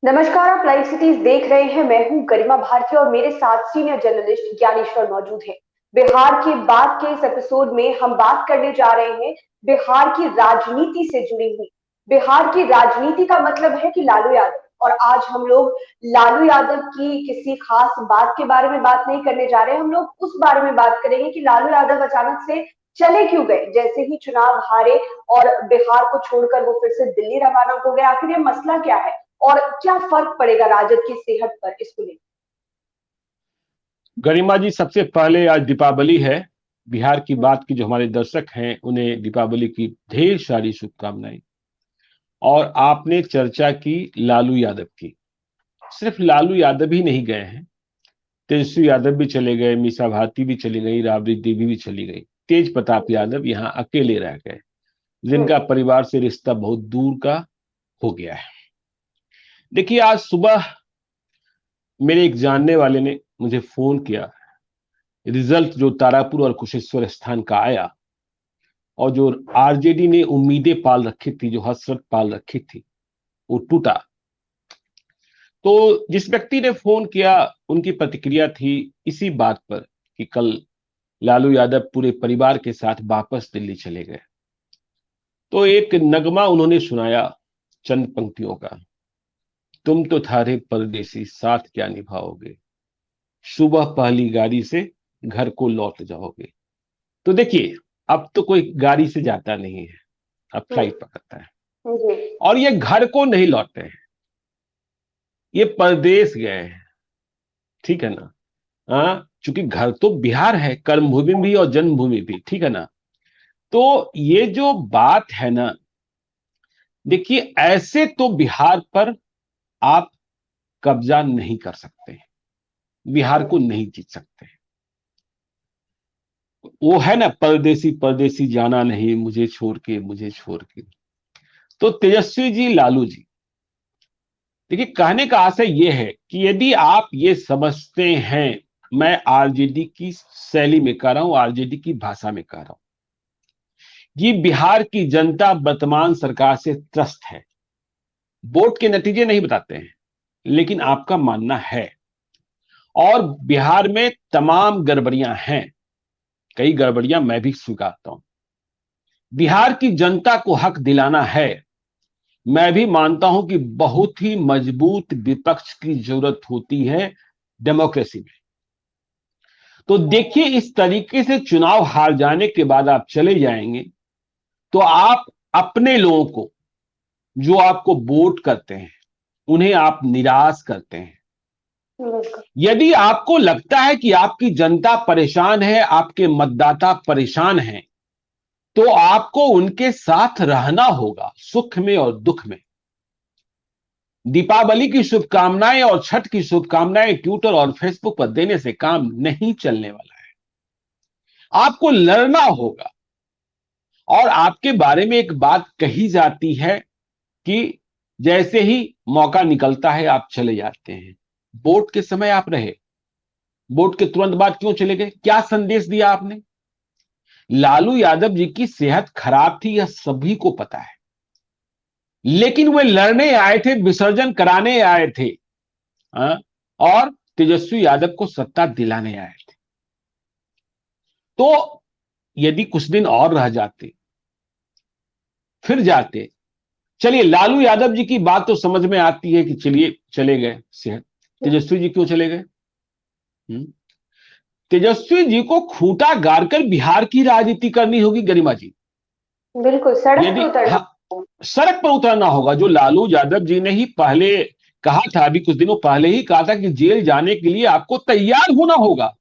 नमस्कार, आप live cities देख रहे हैं। मैं हूं गरिमा भारती और मेरे साथ सीनियर जर्नलिस्ट ज्ञानेश्वर मौजूद है। बिहार के बाद के इस एपिसोड में हम बात करने जा रहे हैं बिहार की राजनीति से जुड़ी हुई। बिहार की राजनीति का मतलब है कि लालू यादव, और आज हम लोग लालू यादव की किसी खास बात के बारे में बात नहीं करने जा रहे हैं। हम लोग उस बारे में बात करेंगे कि लालू यादव अचानक से चले क्यों गए, जैसे ही चुनाव हारे और बिहार को छोड़कर वो फिर से दिल्ली रवाना हो गए। आखिर ये मसला क्या है और क्या फर्क पड़ेगा राजद की सेहत पर, इसको लेकर। गरिमा जी, सबसे पहले आज दीपावली है। बिहार की बात की जो हमारे दर्शक हैं उन्हें दीपावली की ढेर सारी शुभकामनाएं। और आपने चर्चा की लालू यादव की। सिर्फ लालू यादव ही नहीं गए हैं, तेजस्वी यादव भी चले गए, मीसा भारती भी चली गई, राबड़ी देवी भी चली गई। तेज प्रताप यादव यहाँ अकेले रह गए, जिनका परिवार से रिश्ता बहुत दूर का हो गया है। देखिए, आज सुबह मेरे एक जानने वाले ने मुझे फोन किया। रिजल्ट जो तारापुर और कुशेश्वर स्थान का आया और जो आरजेडी ने उम्मीदें पाल रखी थी, जो हसरत पाल रखी थी, वो टूटा। तो जिस व्यक्ति ने फोन किया उनकी प्रतिक्रिया थी इसी बात पर कि कल लालू यादव पूरे परिवार के साथ वापस दिल्ली चले गए। तो एक नगमा उन्होंने सुनाया चंद पंक्तियों का। तुम तो थारे परदेसी, साथ क्या निभाओगे, सुबह पहली गाड़ी से घर को लौट जाओगे। तो देखिए, अब तो कोई गाड़ी से जाता नहीं है, अब फ्लाइट पकड़ता है। और ये घर को नहीं लौटे हैं, ये परदेश गए हैं। ठीक है ना? हाँ, चूंकि घर तो बिहार है, कर्मभूमि भी और जन्मभूमि भी। ठीक है ना? तो ये जो बात है ना, देखिए, ऐसे तो बिहार पर आप कब्जा नहीं कर सकते, बिहार को नहीं जीत सकते। वो है ना, परदेसी परदेसी जाना नहीं, मुझे छोड़ के, मुझे छोड़ के। तो तेजस्वी जी, लालू जी, देखिए, कहने का आशय यह है कि यदि आप ये समझते हैं, मैं आरजेडी की शैली में कह रहा हूं, आरजेडी की भाषा में कह रहा हूं, कि बिहार की जनता वर्तमान सरकार से त्रस्त है। वोट के नतीजे नहीं बताते हैं, लेकिन आपका मानना है। और बिहार में तमाम गड़बड़ियां हैं, कई गड़बड़ियां मैं भी स्वीकारता हूं। बिहार की जनता को हक दिलाना है। मैं भी मानता हूं कि बहुत ही मजबूत विपक्ष की जरूरत होती है डेमोक्रेसी में। तो देखिए, इस तरीके से चुनाव हार जाने के बाद आप चले जाएंगे तो आप अपने लोगों को, जो आपको वोट करते हैं, उन्हें आप निराश करते हैं। यदि आपको लगता है कि आपकी जनता परेशान है, आपके मतदाता परेशान हैं, तो आपको उनके साथ रहना होगा, सुख में और दुख में। दीपावली की शुभकामनाएं और छठ की शुभकामनाएं ट्विटर और फेसबुक पर देने से काम नहीं चलने वाला है। आपको लड़ना होगा। और आपके बारे में एक बात कही जाती है कि जैसे ही मौका निकलता है आप चले जाते हैं। वोट के समय आप रहे, वोट के तुरंत बाद क्यों चले गए? क्या संदेश दिया आपने? लालू यादव जी की सेहत खराब थी, यह सभी को पता है, लेकिन वे लड़ने आए थे, विसर्जन कराने आए थे। और तेजस्वी यादव को सत्ता दिलाने आए थे। तो यदि कुछ दिन और रह जाते, फिर जाते। चलिए, लालू यादव जी की बात तो समझ में आती है कि चलिए चले गए सेहत। तेजस्वी जी क्यों चले गए? तेजस्वी जी को खूंटा गाड़कर बिहार की राजनीति करनी होगी गरिमा जी। बिल्कुल, सड़क पर उतरना होगा। जो लालू यादव जी ने ही पहले कहा था, अभी कुछ दिनों पहले ही कहा था कि जेल जाने के लिए आपको तैयार होना होगा।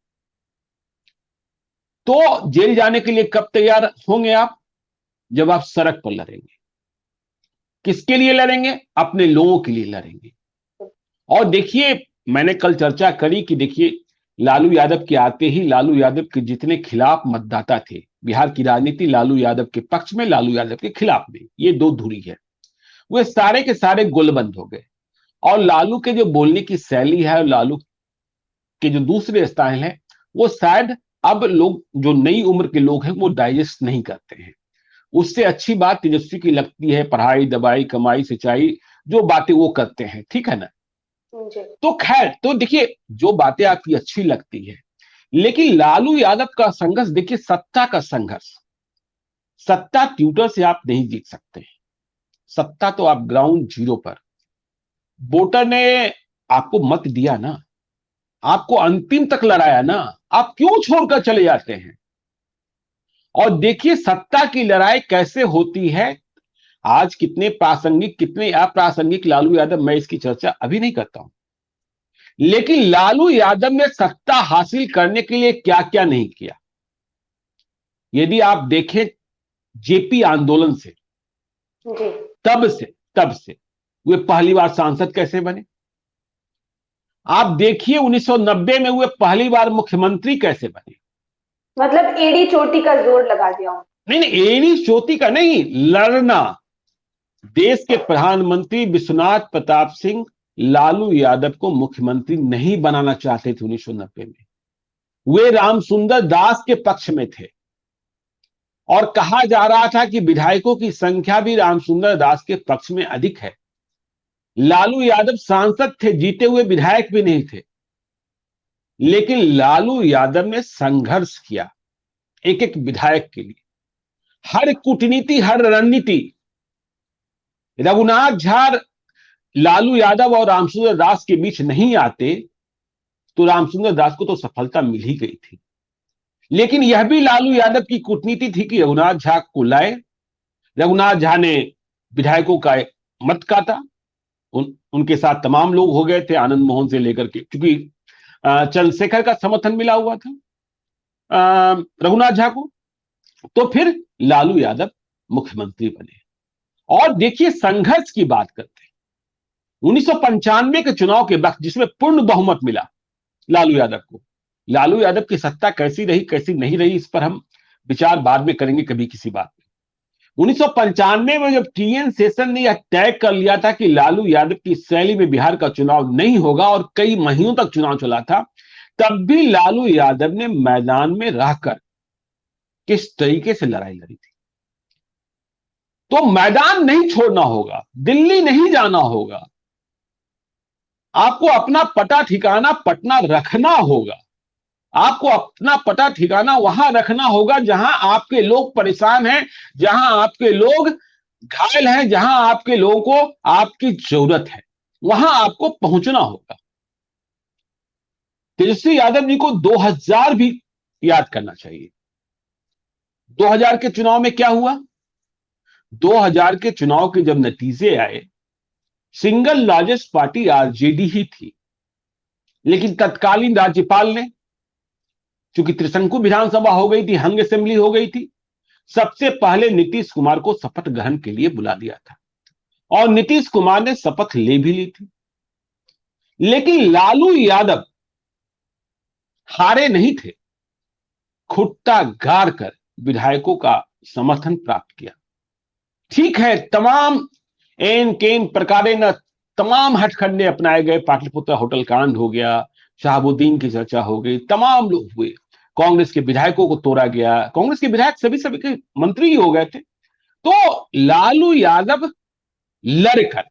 तो जेल जाने के लिए कब तैयार होंगे आप? जब आप सड़क पर लड़ेंगे। किसके लिए लड़ेंगे? अपने लोगों के लिए लड़ेंगे। और देखिए, मैंने कल चर्चा करी कि देखिए, लालू यादव के आते ही लालू यादव के जितने खिलाफ मतदाता थे, बिहार की राजनीति लालू यादव के पक्ष में, लालू यादव के खिलाफ में, ये दो धुरी है, वे सारे के सारे गोलबंद हो गए। और लालू के जो बोलने की शैली है, लालू के जो दूसरे स्टाइल है, वो शायद अब लोग, जो नई उम्र के लोग हैं, वो डाइजेस्ट नहीं करते हैं। उससे अच्छी बात तेजस्वी की लगती है, पढ़ाई, दवाई, कमाई, सिंचाई, जो बातें वो करते हैं। ठीक है ना? जी। तो खैर, तो देखिए जो बातें आपकी अच्छी लगती है, लेकिन लालू यादव का संघर्ष देखिए, सत्ता का संघर्ष, सत्ता ट्विटर से आप नहीं जीत सकते। सत्ता तो आप ग्राउंड जीरो पर, वोटर ने आपको मत दिया ना, आपको अंतिम तक लड़ाया ना, आप क्यों छोड़कर चले जाते हैं? और देखिए सत्ता की लड़ाई कैसे होती है। आज कितने प्रासंगिक कितने अप्रासंगिक लालू यादव, मैं इसकी चर्चा अभी नहीं करता हूं, लेकिन लालू यादव ने सत्ता हासिल करने के लिए क्या क्या नहीं किया। यदि आप देखें जेपी आंदोलन से, जी। तब से वे पहली बार सांसद कैसे बने। आप देखिए 1990 में वे पहली बार मुख्यमंत्री कैसे बने। मतलब एड़ी चोटी का जोर लगा दिया हूं। नहीं नहीं, एड़ी चोटी का नहीं, लड़ना। देश के प्रधानमंत्री विश्वनाथ प्रताप सिंह लालू यादव को मुख्यमंत्री नहीं बनाना चाहते थे 1990 में। वे रामसुंदर दास के पक्ष में थे और कहा जा रहा था कि विधायकों की संख्या भी रामसुंदर दास के पक्ष में अधिक है। लालू यादव सांसद थे, जीते हुए विधायक भी नहीं थे, लेकिन लालू यादव ने संघर्ष किया एक एक विधायक के लिए। हर कूटनीति, हर रणनीति, रघुनाथ झा लालू यादव और रामसुंदर दास के बीच नहीं आते तो रामसुंदर दास को तो सफलता मिल ही गई थी। लेकिन यह भी लालू यादव की कूटनीति थी कि रघुनाथ झा को लाए। रघुनाथ झा ने विधायकों का मत काटा, उनके साथ तमाम लोग हो गए थे, आनंद मोहन से लेकर के, क्योंकि चंद्रशेखर का समर्थन मिला हुआ था रघुनाथ झा को। तो फिर लालू यादव मुख्यमंत्री बने। और देखिए संघर्ष की बात करते हैं, 1995 के चुनाव के वक्त जिसमें पूर्ण बहुमत मिला लालू यादव को, लालू यादव की सत्ता कैसी रही कैसी नहीं रही, इस पर हम विचार बाद में करेंगे कभी किसी बात में। 1995 में जब टीएन शेषन ने यह तय कर लिया था कि लालू यादव की शैली में बिहार का चुनाव नहीं होगा और कई महीनों तक चुनाव चला था, तब भी लालू यादव ने मैदान में रहकर किस तरीके से लड़ाई लड़ी थी। तो मैदान नहीं छोड़ना होगा, दिल्ली नहीं जाना होगा, आपको अपना पता ठिकाना पटना रखना होगा। आपको अपना पता ठिकाना वहां रखना होगा जहां आपके लोग परेशान हैं, जहां आपके लोग घायल हैं, जहां आपके लोगों को आपकी जरूरत है, वहां आपको पहुंचना होगा। तेजस्वी यादव जी को 2000 भी याद करना चाहिए। 2000 के चुनाव में क्या हुआ? 2000 के चुनाव के जब नतीजे आए, सिंगल लार्जेस्ट पार्टी आरजेडी ही थी, लेकिन तत्कालीन राज्यपाल ने, चूंकि त्रिशंकु विधानसभा हो गई थी, हंग असेंबली हो गई थी, सबसे पहले नीतीश कुमार को शपथ ग्रहण के लिए बुला दिया था और नीतीश कुमार ने शपथ ले भी ली थी। लेकिन लालू यादव हारे नहीं थे, खुट्टा गाड़ कर विधायकों का समर्थन प्राप्त किया। ठीक है, तमाम एन केन प्रकारे न तमाम हथकंडे अपनाए गए, पाटलिपुत्र होटल कांड हो गया, शहाबुद्दीन की चर्चा हो गई, तमाम लोग हुए, कांग्रेस के विधायकों को तोड़ा गया, कांग्रेस के विधायक सभी के मंत्री ही हो गए थे। तो लालू यादव लड़कर,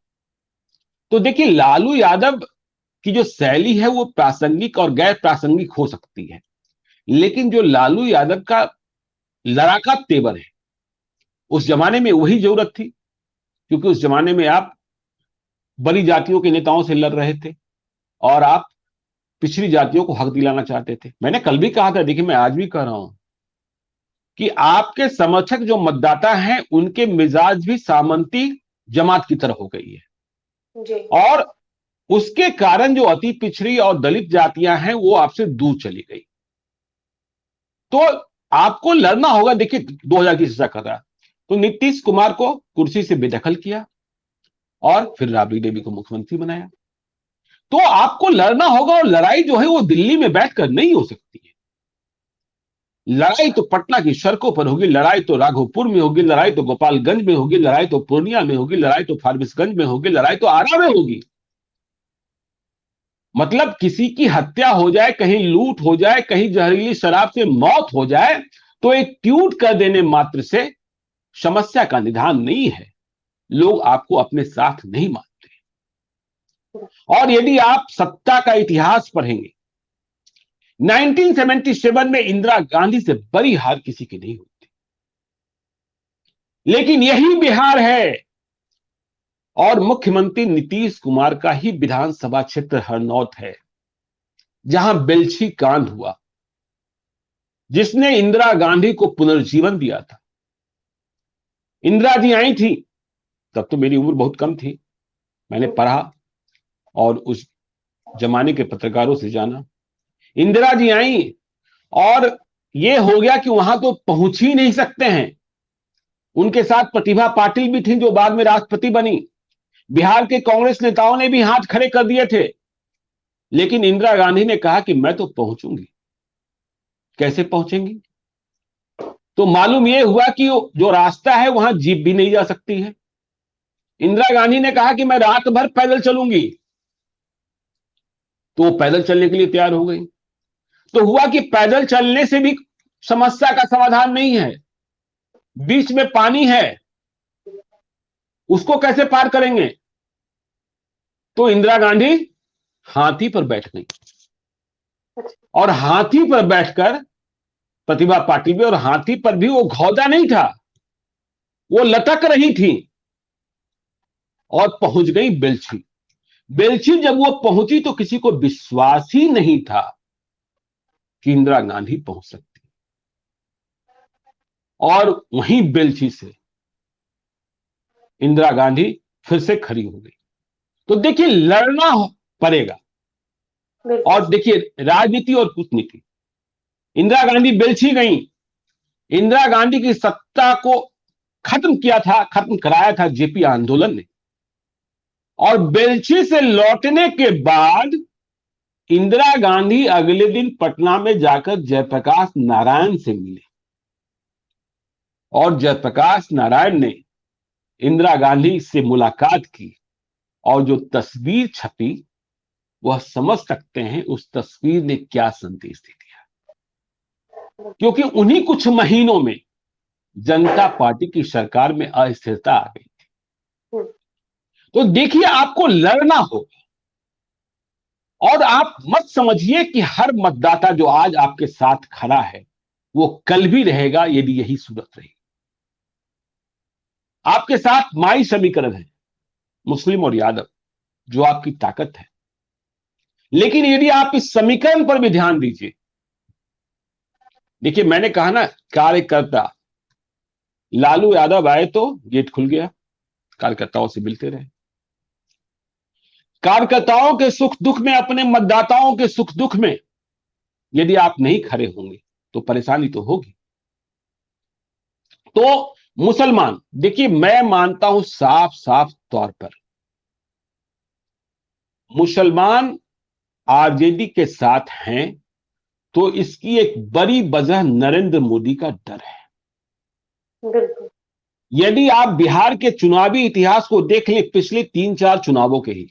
तो देखिए लालू यादव की जो शैली है वो प्रासंगिक और गैर प्रासंगिक हो सकती है, लेकिन जो लालू यादव का लड़ाका तेवर है, उस जमाने में वही जरूरत थी, क्योंकि उस जमाने में आप बड़ी जातियों के नेताओं से लड़ रहे थे और आप पिछड़ी जातियों को हक दिलाना चाहते थे। मैंने कल भी कहा था, देखिए मैं आज भी कह रहा हूं कि आपके समर्थक जो मतदाता हैं उनके मिजाज भी सामंती जमात की तरह हो गई है जी। और उसके कारण जो अति पिछड़ी और दलित जातियां हैं वो आपसे दूर चली गई। तो आपको लड़ना होगा। देखिए 2000 की चर्चा कर रहा, तो नीतीश कुमार को कुर्सी से बेदखल किया और फिर राबड़ी देवी को मुख्यमंत्री बनाया। तो आपको लड़ना होगा और लड़ाई जो है वो दिल्ली में बैठकर नहीं हो सकती है। लड़ाई तो पटना की सड़कों पर होगी, लड़ाई तो राघोपुर में होगी, लड़ाई तो गोपालगंज में होगी, लड़ाई तो पूर्णिया में होगी, लड़ाई तो फारबिसगंज में होगी, लड़ाई तो आरा में होगी। मतलब किसी की हत्या हो जाए, कहीं लूट हो जाए, कहीं जहरीली शराब से मौत हो जाए, तो एक ट्वीट कर देने मात्र से समस्या का निदान नहीं है। लोग आपको अपने साथ नहीं मानते। और यदि आप सत्ता का इतिहास पढ़ेंगे, 1977 में इंदिरा गांधी से बड़ी हार किसी की नहीं होती, लेकिन यही बिहार है और मुख्यमंत्री नीतीश कुमार का ही विधानसभा क्षेत्र हरनौत है, जहां बेलछी कांड हुआ, जिसने इंदिरा गांधी को पुनर्जीवन दिया था। इंदिरा जी आई थी, तब तो मेरी उम्र बहुत कम थी, मैंने पढ़ा और उस जमाने के पत्रकारों से जाना। इंदिरा जी आई और यह हो गया कि वहां तो पहुंच ही नहीं सकते हैं। उनके साथ प्रतिभा पाटिल भी थी, जो बाद में राष्ट्रपति बनी। बिहार के कांग्रेस नेताओं ने भी हाथ खड़े कर दिए थे, लेकिन इंदिरा गांधी ने कहा कि मैं तो पहुंचूंगी। कैसे पहुंचेंगी? तो मालूम यह हुआ कि जो रास्ता है वहां जीप भी नहीं जा सकती है। इंदिरा गांधी ने कहा कि मैं रात भर पैदल चलूंगी, तो वो पैदल चलने के लिए तैयार हो गई। तो हुआ कि पैदल चलने से भी समस्या का समाधान नहीं है, बीच में पानी है, उसको कैसे पार करेंगे? तो इंदिरा गांधी हाथी पर बैठ गई और हाथी पर बैठकर प्रतिभा पाटिल भी, और हाथी पर भी वो घोड़ा नहीं था, वो लटक रही थी और पहुंच गई बेलछी। बेलछी जब वो पहुंची तो किसी को विश्वास ही नहीं था कि इंदिरा गांधी पहुंच सकती, और वहीं बेलछी से इंदिरा गांधी फिर से खड़ी हो गई। तो देखिए, लड़ना पड़ेगा। और देखिए, राजनीति और कूटनीति, इंदिरा गांधी बेलछी गई, इंदिरा गांधी की सत्ता को खत्म कराया था जेपी आंदोलन ने, और बेलछी से लौटने के बाद इंदिरा गांधी अगले दिन पटना में जाकर जयप्रकाश नारायण से मिले, और जयप्रकाश नारायण ने इंदिरा गांधी से मुलाकात की, और जो तस्वीर छपी वह समझ सकते हैं उस तस्वीर ने क्या संदेश दे दिया। क्योंकि उन्हीं कुछ महीनों में जनता पार्टी की सरकार में अस्थिरता आ गई थी। तो देखिए, आपको लड़ना होगा, और आप मत समझिए कि हर मतदाता जो आज आपके साथ खड़ा है वो कल भी रहेगा, यदि यही सूरत रही। आपके साथ माई समीकरण है, मुस्लिम और यादव, जो आपकी ताकत है। लेकिन यदि आप इस समीकरण पर भी ध्यान दीजिए, देखिए मैंने कहा ना, कार्यकर्ता लालू यादव आए तो गेट खुल गया, कार्यकर्ताओं से मिलते रहे, कार्यकर्ताओं के सुख दुख में, अपने मतदाताओं के सुख दुख में यदि आप नहीं खड़े होंगे तो परेशानी तो होगी। तो मुसलमान, देखिए मैं मानता हूं साफ साफ तौर पर, मुसलमान आरजेडी के साथ हैं तो इसकी एक बड़ी वजह नरेंद्र मोदी का डर है। बिल्कुल। यदि आप बिहार के चुनावी इतिहास को देख लें, पिछले 3-4 चुनावों के ही,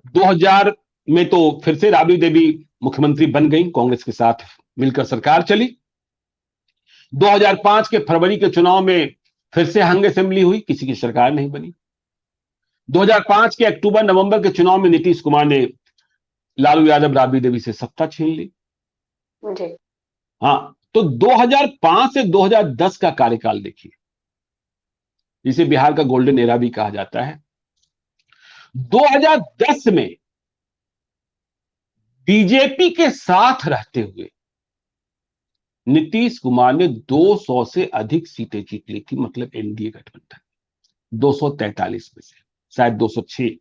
2000 में तो फिर से राबड़ी देवी मुख्यमंत्री बन गई, कांग्रेस के साथ मिलकर सरकार चली। 2005 के फरवरी के चुनाव में फिर से हंग असेंबली हुई, किसी की सरकार नहीं बनी। 2005 के अक्टूबर नवंबर के चुनाव में नीतीश कुमार ने लालू यादव राबड़ी देवी से सत्ता छीन ली। जी। हाँ, तो 2005 से 2010 का कार्यकाल देखिए, जिसे बिहार का गोल्डन एरा भी कहा जाता है। 2010 में बीजेपी के साथ रहते हुए नीतीश कुमार ने 200 से अधिक सीटें जीत ली थी, मतलब एनडीए गठबंधन 243 में से शायद 206,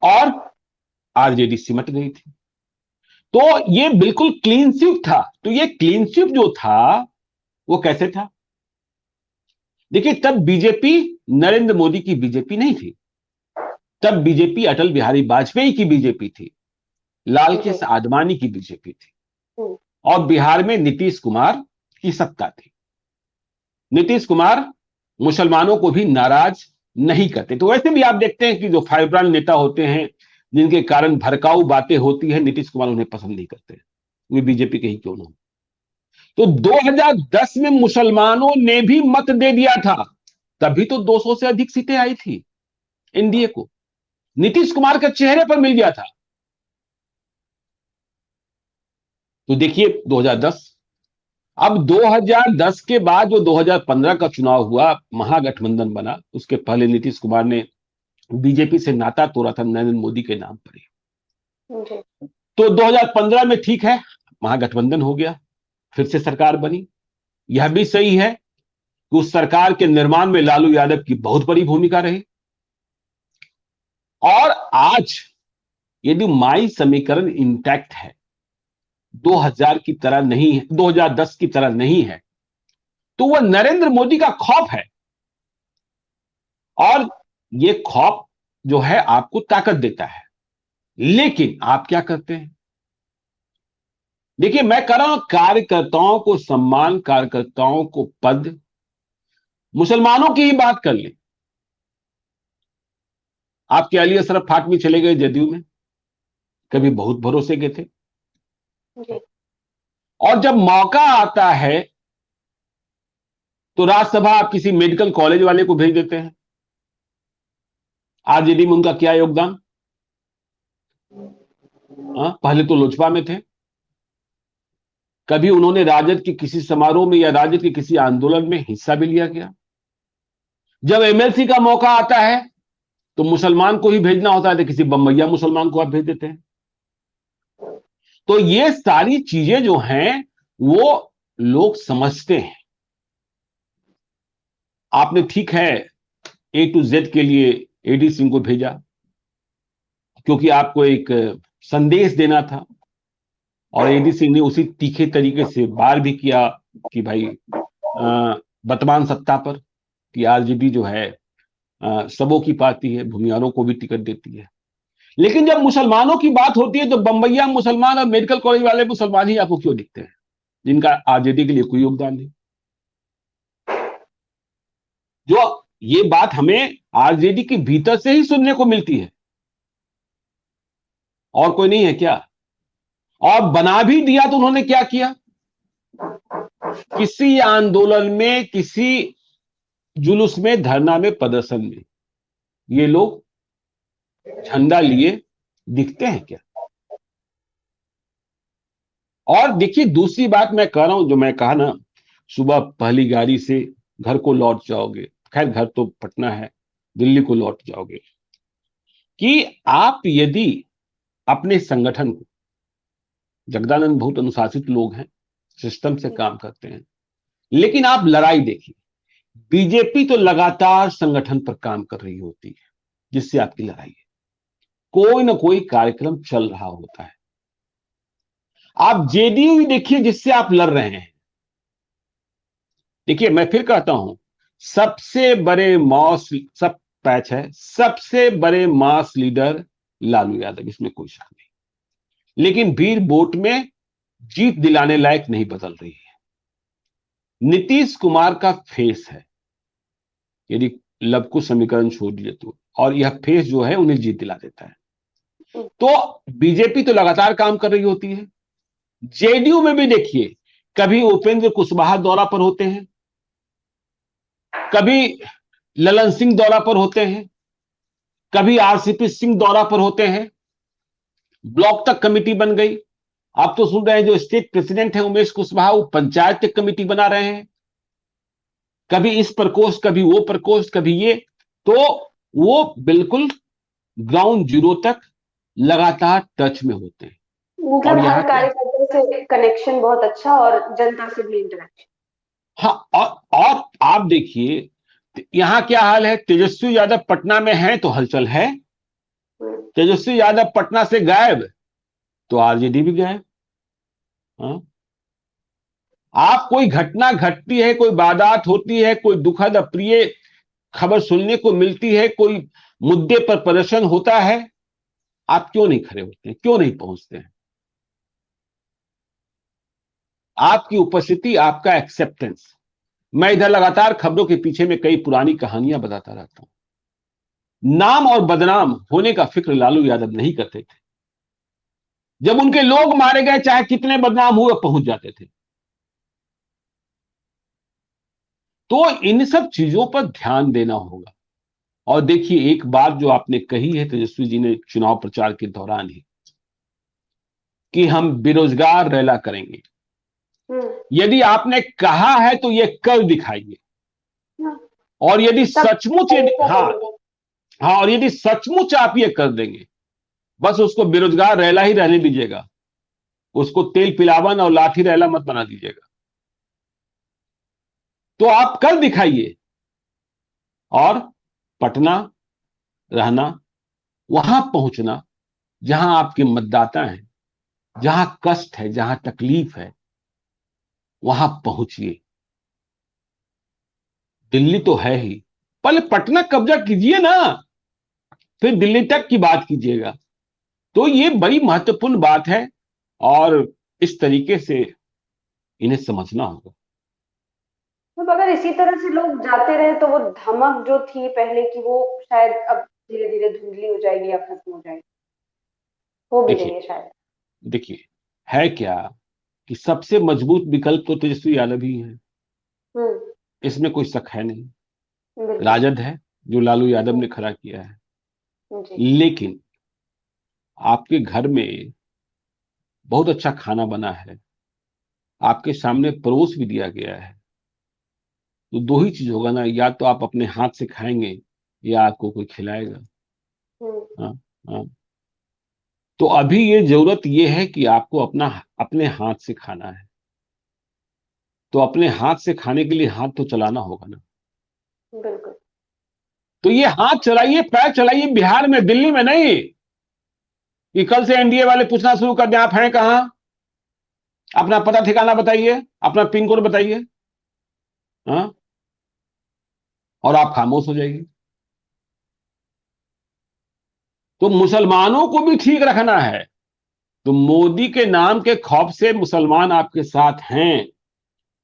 और आरजेडी सिमट गई थी। तो ये बिल्कुल क्लीन स्वीप था। तो ये क्लीन स्वीप जो था वो कैसे था? देखिए, तब बीजेपी नरेंद्र मोदी की बीजेपी नहीं थी, तब बीजेपी अटल बिहारी वाजपेयी की बीजेपी थी, लाल कृष्ण आडवाणी की बीजेपी थी, और बिहार में नीतीश कुमार की सत्ता थी। नीतीश कुमार मुसलमानों को भी नाराज नहीं करते। तो वैसे भी आप देखते हैं कि जो फाइब्रान नेता होते हैं, जिनके कारण भड़काऊ बातें होती है, नीतीश कुमार उन्हें पसंद नहीं करते, वे बीजेपी के ही क्यों ना हो। तो 2010 में मुसलमानों ने भी मत दे दिया था, तभी तो 200 से अधिक सीटें आई थी एनडीए को। नीतीश कुमार के चेहरे पर मिल गया था। तो देखिए 2010, अब 2010 के बाद जो 2015 का चुनाव हुआ, महागठबंधन बना, उसके पहले नीतीश कुमार ने बीजेपी से नाता तोड़ा था नरेंद्र मोदी के नाम पर ही। तो 2015 में ठीक है, महागठबंधन हो गया, फिर से सरकार बनी। यह भी सही है कि उस सरकार के निर्माण में लालू यादव की बहुत बड़ी भूमिका रही। और आज यदि माई समीकरण इंटैक्ट है, 2000 की तरह नहीं है, 2010 की तरह नहीं है, तो वह नरेंद्र मोदी का खौफ है। और यह खौफ जो है आपको ताकत देता है। लेकिन आप क्या करते हैं? देखिए, मैं कह रहा हूं कार्यकर्ताओं को सम्मान, कार्यकर्ताओं को पद, मुसलमानों की ही बात कर ले। आपके अली असरफ फातमी चले गए जदयू में, कभी बहुत भरोसे के थे, और जब मौका आता है तो राज्यसभा आप किसी मेडिकल कॉलेज वाले को भेज देते हैं। आरजेडी में उनका क्या योगदान? पहले तो लोजपा में थे, कभी उन्होंने राजद के किसी समारोह में या राजद के किसी आंदोलन में हिस्सा भी लिया गया? जब एमएलसी का मौका आता है तो मुसलमान को ही भेजना होता है, तो किसी बम्बैया मुसलमान को आप भेज देते हैं। तो ये सारी चीजें जो हैं वो लोग समझते हैं। आपने ठीक है ए टू जेड के लिए एडी सिंह को भेजा, क्योंकि आपको एक संदेश देना था, और एडी सिंह ने उसी तीखे तरीके से वार भी किया कि भाई वर्तमान सत्ता पर कि आरजेडी जो है सबों की पार्टी है, भूमिहारों को भी टिकट देती है। लेकिन जब मुसलमानों की बात होती है तो बम्बैया मुसलमान और मेडिकल कॉलेज वाले मुसलमान ही आपको क्यों दिखते हैं, जिनका आरजेडी के लिए कोई योगदान नहीं? जो ये बात हमें आरजेडी के भीतर से ही सुनने को मिलती है, और कोई नहीं है क्या? और बना भी दिया तो उन्होंने क्या किया? किसी आंदोलन में, किसी जुलूस में, धरना में, प्रदर्शन में ये लोग झंडा लिए दिखते हैं क्या? और देखिए दूसरी बात मैं कह रहा हूं, जो मैं कहा ना, सुबह पहली गाड़ी से घर को लौट जाओगे, खैर घर तो पटना है, दिल्ली को लौट जाओगे, कि आप यदि अपने संगठन को, जगदानंद बहुत अनुशासित लोग हैं, सिस्टम से काम करते हैं, लेकिन आप लड़ाई देखिए, बीजेपी तो लगातार संगठन पर काम कर रही होती है जिससे आपकी लड़ाई है, कोई ना कोई कार्यक्रम चल रहा होता है। आप जेडीयू ही देखिए जिससे आप लड़ रहे हैं। देखिए मैं फिर कहता हूं, सबसे बड़े मास, सब पैच है, सबसे बड़े मास लीडर लालू यादव, इसमें कोई शक नहीं। लेकिन भीड़ वोट में जीत दिलाने लायक नहीं बदल रही है। नीतीश कुमार का फेस है, यदि लब को समीकरण छोड़ दिए तो, और यह फेस जो है उन्हें जीत दिला देता है। तो बीजेपी तो लगातार काम कर रही होती है। जेडीयू में भी देखिए, कभी उपेंद्र कुशवाहा दौरा पर होते हैं, कभी ललन सिंह दौरा पर होते हैं, कभी आरसीपी सिंह दौरा पर होते हैं, ब्लॉक तक कमेटी बन गई। आप तो सुन रहे हैं जो स्टेट प्रेसिडेंट है उमेश कुशवाहा, वो पंचायत तक कमेटी बना रहे हैं, कभी इस प्रकोष्ठ, कभी वो प्रकोष्ठ, कभी ये। तो वो बिल्कुल ग्राउंड जीरो तक लगातार टच में होते हैं। मतलब हर कार्यकर्ता से कनेक्शन बहुत अच्छा, और जनता से भी इंटरेक्शन। हाँ, और आप देखिए यहां क्या हाल है, तेजस्वी यादव पटना में है तो हलचल है, तेजस्वी यादव पटना से गायब तो आरजेडी भी गायब। हाँ? आप कोई घटना घटती है, कोई वारदात होती है, कोई दुखद अप्रिय खबर सुनने को मिलती है, कोई मुद्दे पर प्रदर्शन होता है, आप क्यों नहीं खड़े होते हैं, क्यों नहीं पहुंचते हैं? आपकी उपस्थिति, आपका एक्सेप्टेंस। मैं इधर लगातार खबरों के पीछे में कई पुरानी कहानियां बताता रहता हूं। नाम और बदनाम होने का फिक्र लालू यादव नहीं करते थे। जब उनके लोग मारे गए, चाहे कितने बदनाम हुए, पहुंच जाते थे। तो इन सब चीजों पर ध्यान देना होगा। और देखिए, एक बात जो आपने कही है तेजस्वी जी ने चुनाव प्रचार के दौरान ही, कि हम बेरोजगार रैला करेंगे। यदि आपने कहा है तो ये कर दिखाइए। और यदि सचमुच हाँ हाँ, और यदि सचमुच आप ये कर देंगे, बस उसको बेरोजगार रैला ही रहने दीजिएगा, उसको तेल पिलावन और लाठी रैला मत बना दीजिएगा। तो आप कर दिखाइए और पटना रहना, वहां पहुंचना जहां आपके मतदाता हैं, जहां कष्ट है, जहां तकलीफ है, वहां पहुंचिए। दिल्ली तो है ही, पहले पटना कब्जा कीजिए ना, फिर दिल्ली तक की बात कीजिएगा। तो ये बड़ी महत्वपूर्ण बात है और इस तरीके से इन्हें समझना होगा। तो अगर इसी तरह से लोग जाते रहे तो वो धमक जो थी पहले की वो शायद अब धीरे धीरे धुंधली हो जाएगी या खत्म हो जाएगी, हो भी रही देखिए है शायद। देखिए, है क्या कि सबसे मजबूत विकल्प तो तेजस्वी यादव ही है, हम्म। इसमें कोई शक है नहीं। बिल्कुल। राजद है जो लालू यादव ने खड़ा किया है, जी। लेकिन आपके घर में बहुत अच्छा खाना बना है, आपके सामने परोस भी दिया गया है, तो दो ही चीज होगा ना, या तो आप अपने हाथ से खाएंगे या आपको कोई खिलाएगा। हम्म। हाँ हाँ। तो अभी ये जरूरत ये है कि आपको अपने हाथ से खाना है, तो अपने हाथ से खाने के लिए हाथ तो चलाना होगा ना। बिल्कुल। तो ये हाथ चलाइए, पैर चलाइए बिहार में, दिल्ली में नहीं कि कल से एनडीए वाले पूछना शुरू कर दें आप हैं कहां, अपना पता ठिकाना बताइए, अपना पिन कोड बताइए। हाँ, और आप खामोश हो जाइए। तो मुसलमानों को भी ठीक रखना है, तो मोदी के नाम के खौफ से मुसलमान आपके साथ हैं,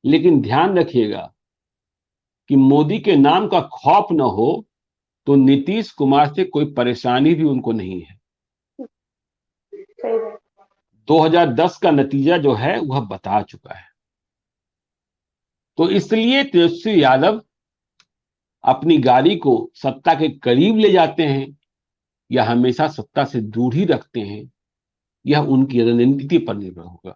लेकिन ध्यान रखिएगा कि मोदी के नाम का खौफ न हो तो नीतीश कुमार से कोई परेशानी भी उनको नहीं है। सही बात। 2010 का नतीजा जो है वह बता चुका है। तो इसलिए तेजस्वी यादव अपनी गाड़ी को सत्ता के करीब ले जाते हैं या हमेशा सत्ता से दूर ही रखते हैं, यह उनकी रणनीति पर निर्भर होगा।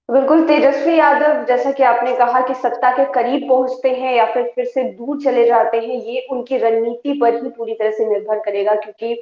बिल्कुल, तेजस्वी यादव जैसा कि आपने कहा कि सत्ता के करीब पहुंचते हैं या फिर से दूर चले जाते हैं, ये उनकी रणनीति पर ही पूरी तरह से निर्भर करेगा, क्योंकि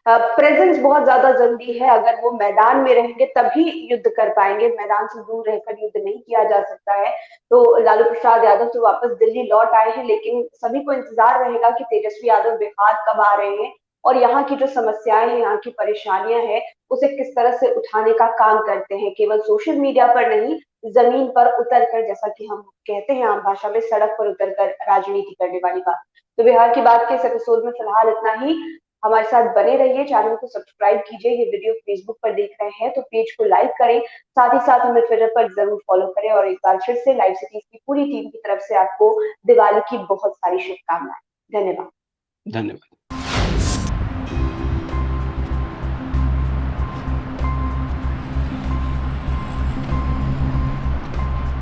प्रेजेंस बहुत ज्यादा जरूरी है। अगर वो मैदान में रहेंगे तभी युद्ध कर पाएंगे, मैदान से दूर रहकर युद्ध नहीं किया जा सकता है। तो लालू प्रसाद यादव तो वापस दिल्ली लौट आए हैं, लेकिन सभी को इंतजार रहेगा कि तेजस्वी यादव बिहार कब आ रहे हैं और यहाँ की जो समस्याएं हैं, यहाँ की परेशानियां हैं, उसे किस तरह से उठाने का काम करते हैं, केवल सोशल मीडिया पर नहीं, जमीन पर उतर कर, जैसा कि हम कहते हैं आम भाषा में, सड़क पर उतर कर राजनीति करने वाली बात। तो बिहार की बात के इस एपिसोड में फिलहाल इतना ही। हमारे साथ बने रहिए, चैनल को सब्सक्राइब कीजिए। ये वीडियो फेसबुक पर देख रहे हैं तो पेज को लाइक करें, साथ ही साथ हमें ट्विटर पर जरूर फॉलो करें। और एक बार फिर से लाइव सिटीज की पूरी टीम की तरफ से आपको दिवाली की बहुत सारी शुभकामनाएं। धन्यवाद। धन्यवाद।